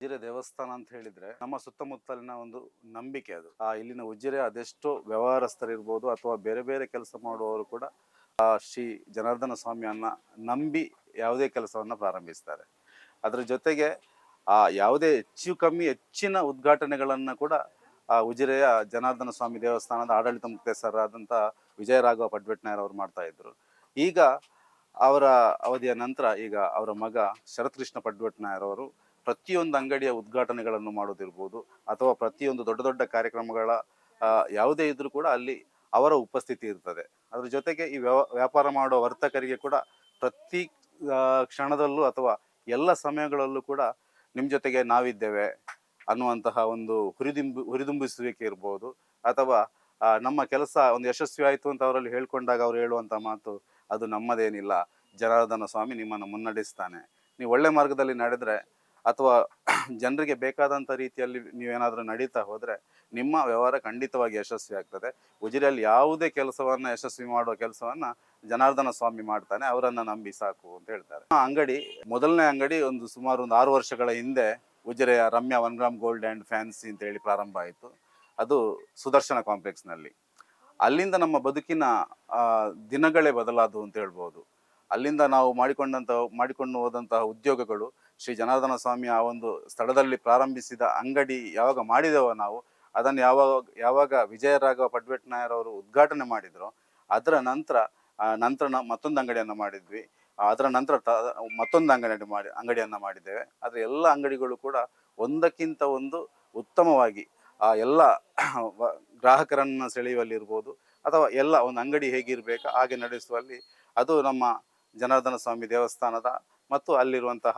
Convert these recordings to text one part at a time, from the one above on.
ಉಜಿರೆ ದೇವಸ್ಥಾನ ಅಂತ ಹೇಳಿದ್ರೆ ನಮ್ಮ ಸುತ್ತಮುತ್ತಲಿನ ಒಂದು ನಂಬಿಕೆ ಅದು. ಇಲ್ಲಿನ ಉಜಿರೆ ಅದೆಷ್ಟೋ ವ್ಯವಹಾರಸ್ಥರಿರ್ಬೋದು ಅಥವಾ ಬೇರೆ ಬೇರೆ ಕೆಲಸ ಮಾಡುವವರು ಕೂಡ ಶ್ರೀ ಜನಾರ್ದನ ಸ್ವಾಮಿಯನ್ನ ನಂಬಿ ಯಾವುದೇ ಕೆಲಸವನ್ನ ಪ್ರಾರಂಭಿಸ್ತಾರೆ. ಅದ್ರ ಜೊತೆಗೆ ಯಾವುದೇ ಹೆಚ್ಚಿನ ಉದ್ಘಾಟನೆಗಳನ್ನ ಕೂಡ ಉಜಿರೆಯ ಜನಾರ್ದನ ಸ್ವಾಮಿ ದೇವಸ್ಥಾನದ ಆಡಳಿತ ಮುಖ್ಯಸ್ಥರಾದಂಥ ವಿಜಯರಾಘವ ಪಡ್ವೆಟ್ನಾಯರ್ ಅವರು ಮಾಡ್ತಾ ಇದ್ರು. ಈಗ ಅವರ ಅವಧಿಯ ನಂತರ ಈಗ ಅವರ ಮಗ ಶರತ್ಕೃಷ್ಣ ಪಡ್ವೆಟ್ನಾಯರ್ ಅವರು ಪ್ರತಿಯೊಂದು ಅಂಗಡಿಯ ಉದ್ಘಾಟನೆಗಳನ್ನು ಮಾಡೋದಿರ್ಬೋದು ಅಥವಾ ಪ್ರತಿಯೊಂದು ದೊಡ್ಡ ದೊಡ್ಡ ಕಾರ್ಯಕ್ರಮಗಳ ಯಾವುದೇ ಇದ್ರೂ ಕೂಡ ಅಲ್ಲಿ ಅವರ ಉಪಸ್ಥಿತಿ ಇರ್ತದೆ. ಅದ್ರ ಜೊತೆಗೆ ಈ ವ್ಯಾಪಾರ ಮಾಡುವ ವರ್ತಕರಿಗೆ ಕೂಡ ಪ್ರತಿ ಕ್ಷಣದಲ್ಲೂ ಅಥವಾ ಎಲ್ಲ ಸಮಯಗಳಲ್ಲೂ ಕೂಡ ನಿಮ್ಮ ಜೊತೆಗೆ ನಾವಿದ್ದೇವೆ ಅನ್ನುವಂತಹ ಒಂದು ಹುರಿದುಂಬಿಸುವಿಕೆ ಇರ್ಬೋದು, ಅಥವಾ ನಮ್ಮ ಕೆಲಸ ಒಂದು ಯಶಸ್ವಿ ಆಯಿತು ಅಂತ ಅವರಲ್ಲಿ ಹೇಳ್ಕೊಂಡಾಗ ಅವ್ರು ಹೇಳುವಂಥ ಮಾತು, ಅದು ನಮ್ಮದೇನಿಲ್ಲ, ಜನಾರ್ದನ ಸ್ವಾಮಿ ನಿಮ್ಮನ್ನು ಮುನ್ನಡೆಸ್ತಾನೆ. ನೀವು ಒಳ್ಳೆ ಮಾರ್ಗದಲ್ಲಿ ನಡೆದ್ರೆ ಅಥವಾ ಜನರಿಗೆ ಬೇಕಾದಂಥ ರೀತಿಯಲ್ಲಿ ನೀವೇನಾದರೂ ನಡೀತಾ ಹೋದರೆ ನಿಮ್ಮ ವ್ಯವಹಾರ ಖಂಡಿತವಾಗಿ ಯಶಸ್ವಿ ಆಗ್ತದೆ. ಉಜಿರೆಯಲ್ಲಿ ಯಾವುದೇ ಕೆಲಸವನ್ನು ಯಶಸ್ವಿ ಮಾಡುವ ಕೆಲಸವನ್ನು ಜನಾರ್ದನ ಸ್ವಾಮಿ ಮಾಡ್ತಾನೆ, ಅವರನ್ನು ನಂಬಿ ಸಾಕು ಅಂತ ಹೇಳ್ತಾರೆ. ಮೊದಲನೇ ಅಂಗಡಿ ಸುಮಾರು 6 ವರ್ಷಗಳ ಹಿಂದೆ ಉಜಿರೆಯ Ramya 1 gram gold and fancy ಅಂತ ಹೇಳಿ ಪ್ರಾರಂಭ ಆಯಿತು. ಅದು ಸುದರ್ಶನ ಕಾಂಪ್ಲೆಕ್ಸ್ನಲ್ಲಿ. ಅಲ್ಲಿಂದ ನಮ್ಮ ಬದುಕಿನ ದಿನಗಳೇ ಬದಲಾದವು ಅಂತ ಹೇಳ್ಬೋದು. ಅಲ್ಲಿಂದ ನಾವು ಮಾಡಿಕೊಂಡು ಹೋದಂತಹ ಉದ್ಯೋಗಗಳು, ಶ್ರೀ ಜನಾರ್ದನ ಸ್ವಾಮಿ ಆ ಒಂದು ಸ್ಥಳದಲ್ಲಿ ಪ್ರಾರಂಭಿಸಿದ ಅಂಗಡಿ ಯಾವಾಗ ಮಾಡಿದೆವೋ ನಾವು ಅದನ್ನು ಯಾವಾಗ ವಿಜಯರಾಘವ ಪಡ್ವೆಟ್ನಾಯರ್ ಅವರು ಉದ್ಘಾಟನೆ ಮಾಡಿದ್ರು, ಅದರ ನಂತರ ಮತ್ತೊಂದು ಅಂಗಡಿಯನ್ನು ಮಾಡಿದ್ವಿ. ಅದರ ನಂತರ ಮತ್ತೊಂದು ಅಂಗಡಿಯನ್ನು ಮಾಡಿದ್ದೇವೆ. ಆದರೆ ಎಲ್ಲ ಅಂಗಡಿಗಳು ಕೂಡ ಒಂದಕ್ಕಿಂತ ಒಂದು ಉತ್ತಮವಾಗಿ ಎಲ್ಲ ಗ್ರಾಹಕರನ್ನು ಸೆಳೆಯುವಲ್ಲಿರ್ಬೋದು ಅಥವಾ ಎಲ್ಲ ಒಂದು ಅಂಗಡಿ ಹೇಗಿರಬೇಕು ಹಾಗೆ ನಡೆಸುವಲ್ಲಿ ಅದು ನಮ್ಮ ಜನಾರ್ದನ ಸ್ವಾಮಿ ದೇವಸ್ಥಾನದ ಮತ್ತು ಅಲ್ಲಿರುವಂತಹ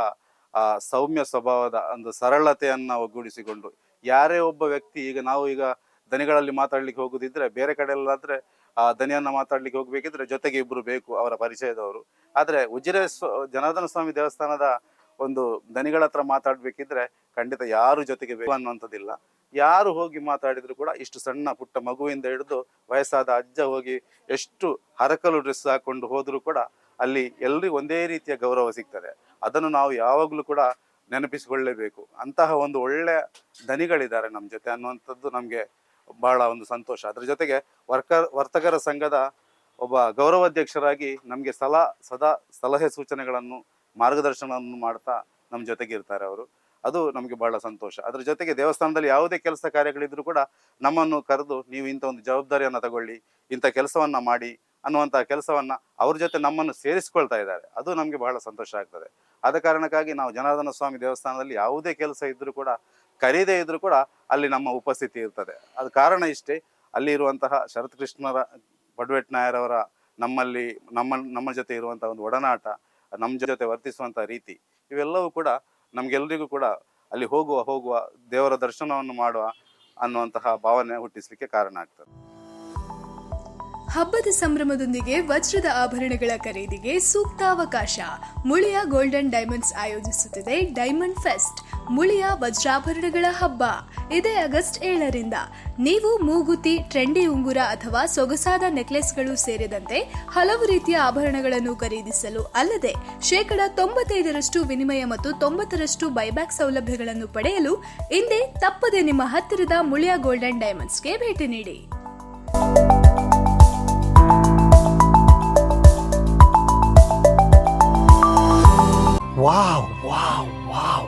ಸೌಮ್ಯ ಸ್ವಭಾವದ ಒಂದು ಸರಳತೆಯನ್ನು ಒಗ್ಗೂಡಿಸಿಕೊಂಡು ಯಾರೇ ಒಬ್ಬ ವ್ಯಕ್ತಿ, ಈಗ ದನಿಗಳಲ್ಲಿ ಮಾತಾಡ್ಲಿಕ್ಕೆ ಹೋಗುದಿದ್ರೆ ಬೇರೆ ಕಡೆ ಎಲ್ಲಾದ್ರೆ ದನಿಯನ್ನ ಮಾತಾಡ್ಲಿಕ್ಕೆ ಹೋಗ್ಬೇಕಿದ್ರೆ ಜೊತೆಗೆ ಇಬ್ರು ಬೇಕು ಅವರ ಪರಿಚಯದವರು. ಆದರೆ ಉಜಿರೆ ಜನಾರ್ದನ ಸ್ವಾಮಿ ದೇವಸ್ಥಾನದ ಒಂದು ದನಿಗಳ ಹತ್ರ ಮಾತಾಡ್ಬೇಕಿದ್ರೆ ಖಂಡಿತ ಯಾರು ಜೊತೆಗೆ ಬೇಕು ಅನ್ನುವಂಥದ್ದಿಲ್ಲ. ಯಾರು ಹೋಗಿ ಮಾತಾಡಿದ್ರು ಕೂಡ ಇಷ್ಟು ಸಣ್ಣ ಪುಟ್ಟ ಮಗುವಿಂದ ಹಿಡಿದು ವಯಸ್ಸಾದ ಅಜ್ಜ ಹೋಗಿ ಎಷ್ಟು ಹರಕಲು ಡ್ರೆಸ್ ಹಾಕೊಂಡು ಹೋದ್ರು ಕೂಡ ಅಲ್ಲಿ ಎಲ್ರಿಗೂ ಒಂದೇ ರೀತಿಯ ಗೌರವ ಸಿಗ್ತದೆ. ಅದನ್ನು ನಾವು ಯಾವಾಗಲೂ ಕೂಡ ನೆನಪಿಸಿಕೊಳ್ಳಲೇಬೇಕು. ಅಂತಹ ಒಂದು ಒಳ್ಳೆಯ ದನಿಗಳಿದ್ದಾರೆ ನಮ್ಮ ಜೊತೆ ಅನ್ನುವಂಥದ್ದು ನಮಗೆ ಬಹಳ ಒಂದು ಸಂತೋಷ. ಅದ್ರ ಜೊತೆಗೆ ವರ್ತಕರ ಸಂಘದ ಒಬ್ಬ ಗೌರವಾಧ್ಯಕ್ಷರಾಗಿ ನಮಗೆ ಸದಾ ಸಲಹೆ ಸೂಚನೆಗಳನ್ನು ಮಾರ್ಗದರ್ಶನವನ್ನು ಮಾಡ್ತಾ ನಮ್ಮ ಜೊತೆಗೆ ಇರ್ತಾರೆ ಅವರು. ಅದು ನಮಗೆ ಬಹಳ ಸಂತೋಷ. ಅದ್ರ ಜೊತೆಗೆ ದೇವಸ್ಥಾನದಲ್ಲಿ ಯಾವುದೇ ಕೆಲಸ ಕಾರ್ಯಗಳಿದ್ರು ಕೂಡ ನಮ್ಮನ್ನು ಕರೆದು ನೀವು ಇಂಥ ಒಂದು ಜವಾಬ್ದಾರಿಯನ್ನು ತಗೊಳ್ಳಿ, ಇಂಥ ಕೆಲಸವನ್ನ ಮಾಡಿ ಅನ್ನುವಂಥ ಕೆಲಸವನ್ನ ಅವ್ರ ಜೊತೆ ನಮ್ಮನ್ನು ಸೇರಿಸ್ಕೊಳ್ತಾ ಇದ್ದಾರೆ. ಅದು ನಮಗೆ ಬಹಳ ಸಂತೋಷ ಆಗ್ತದೆ. ಆದ ಕಾರಣಕ್ಕಾಗಿ ನಾವು ಜನಾರ್ದನ ಸ್ವಾಮಿ ದೇವಸ್ಥಾನದಲ್ಲಿ ಯಾವುದೇ ಕೆಲಸ ಇದ್ರೂ ಕೂಡ ಕರೀದೇ ಇದ್ರೂ ಕೂಡ ಅಲ್ಲಿ ನಮ್ಮ ಉಪಸ್ಥಿತಿ ಇರ್ತದೆ. ಅದು ಕಾರಣ ಇಷ್ಟೇ, ಅಲ್ಲಿ ಇರುವಂತಹ ಶರತ್ಕೃಷ್ಣರ ಪಡ್ವೆಟ್ನಾಯರ್ ಅವರ ನಮ್ಮ ಜೊತೆ ಇರುವಂತಹ ಒಂದು ಒಡನಾಟ, ನಮ್ಮ ಜೊತೆ ವರ್ತಿಸುವಂಥ ರೀತಿ, ಇವೆಲ್ಲವೂ ಕೂಡ ನಮ್ಗೆಲ್ರಿಗೂ ಕೂಡ ಅಲ್ಲಿ ಹೋಗುವ ದೇವರ ದರ್ಶನವನ್ನು ಮಾಡುವ ಅನ್ನುವಂತಹ ಭಾವನೆ ಹುಟ್ಟಿಸ್ಲಿಕ್ಕೆ ಕಾರಣ ಆಗ್ತದೆ. ಹಬ್ಬದ ಸಂಭ್ರಮದೊಂದಿಗೆ ವಜ್ರದ ಆಭರಣಗಳ ಖರೀದಿಗೆ ಸೂಕ್ತ ಅವಕಾಶ. ಮುಳಿಯ ಗೋಲ್ಡನ್ ಡೈಮಂಡ್ಸ್ ಆಯೋಜಿಸುತ್ತಿದೆ ಡೈಮಂಡ್ ಫೆಸ್ಟ್, ಮುಳಿಯ ವಜ್ರಾಭರಣಗಳ ಹಬ್ಬ. ಇದೇ ಆಗಸ್ಟ್ 7ರಿಂದ ನೀವು ಮೂಗುತಿ, ಟ್ರೆಂಡಿ ಉಂಗುರ ಅಥವಾ ಸೊಗಸಾದ ನೆಕ್ಲೆಸ್ಗಳು ಸೇರಿದಂತೆ ಹಲವು ರೀತಿಯ ಆಭರಣಗಳನ್ನು ಖರೀದಿಸಲು ಅಲ್ಲದೆ 95% ವಿನಿಮಯ ಮತ್ತು 90% ಬೈಬ್ಯಾಕ್ ಸೌಲಭ್ಯಗಳನ್ನು ಪಡೆಯಲು ಇಂದೇ ತಪ್ಪದೆ ನಿಮ್ಮ ಹತ್ತಿರದ ಮುಳಿಯ ಗೋಲ್ಡನ್ ಡೈಮಂಡ್ಸ್ಗೆ ಭೇಟಿ ನೀಡಿ. ವಾವ್ ವಾವ್ ವಾವ್,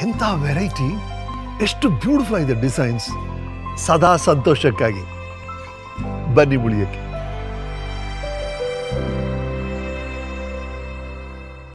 ಎಂಥ ವೆರೈಟಿ, ಎಷ್ಟು ಬ್ಯೂಟಿಫುಲ್ ಆಗಿದೆ ಡಿಸೈನ್ಸ್. ಸದಾ ಸಂತೋಷಕ್ಕಾಗಿ ಬನ್ನಿ ಮುಳಿಯಕ್ಕೆ.